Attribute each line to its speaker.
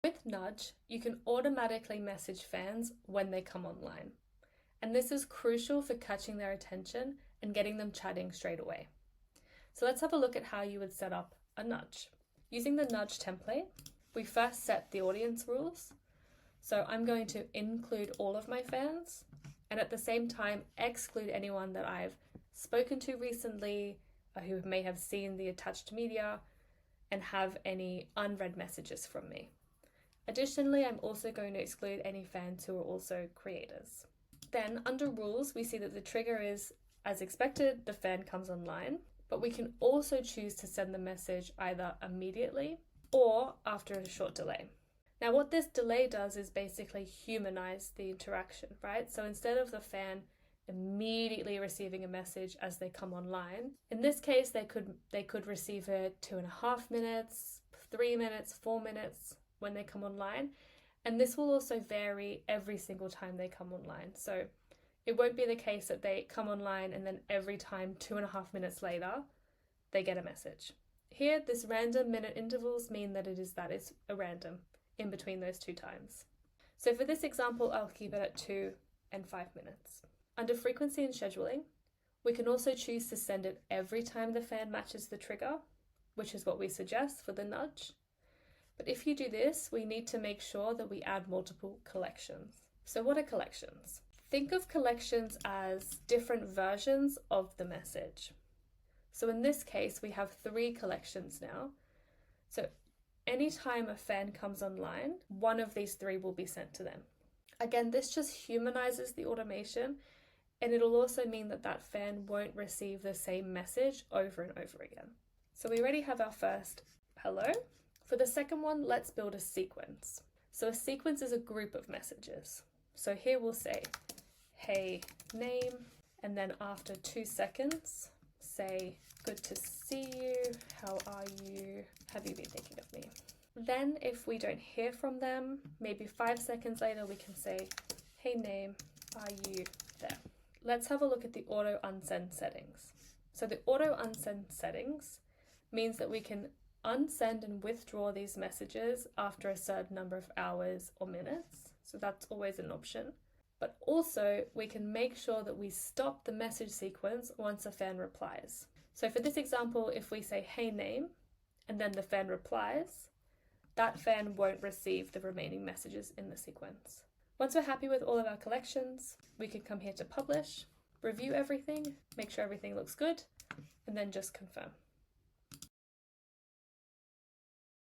Speaker 1: With Nudge, you can automatically message fans when they come online. And this is crucial for catching their attention and getting them chatting straight away. So let's have a look at how you would set up a nudge. Using the nudge template, we first set the audience rules. So I'm going to include all of my fans and at the same time exclude anyone that I've spoken to recently, who may have seen the attached media and have any unread messages from me. Additionally, I'm also going to exclude any fans who are also creators. Then under rules, we see that the trigger is, as expected, the fan comes online, but we can also choose to send the message either immediately or after a short delay. Now, what this delay does is basically humanize the interaction, right? So instead of the fan immediately receiving a message as they come online, in this case, they could receive it 2.5 minutes, 3 minutes, 4 minutes when they come online. And this will also vary every single time they come online. So it won't be the case that they come online and then every time 2.5 minutes later, they get a message. Here, this random minute intervals mean that it's a random in between those two times. So for this example, I'll keep it at 2 and 5 minutes. Under frequency and scheduling, we can also choose to send it every time the fan matches the trigger, which is what we suggest for the nudge. But if you do this, we need to make sure that we add multiple collections. So what are collections? Think of collections as different versions of the message. So in this case, we have 3 collections now. So anytime a fan comes online, one of these 3 will be sent to them. Again, this just humanizes the automation, and it'll also mean that that fan won't receive the same message over and over again. So we already have our first hello. For the second one, let's build a sequence. So a sequence is a group of messages. So here we'll say, hey, name, and then after 2 seconds, say, good to see you, how are you, have you been thinking of me? Then if we don't hear from them, maybe 5 seconds later, we can say, hey, name, are you there? Let's have a look at the auto unsend settings. So the auto unsend settings means that we can unsend and withdraw these messages after a certain number of hours or minutes. So that's always an option. But also we can make sure that we stop the message sequence once a fan replies. So for this example, if we say, hey name, and then the fan replies, that fan won't receive the remaining messages in the sequence. Once we're happy with all of our collections, we can come here to publish, review everything, make sure everything looks good, and then just confirm.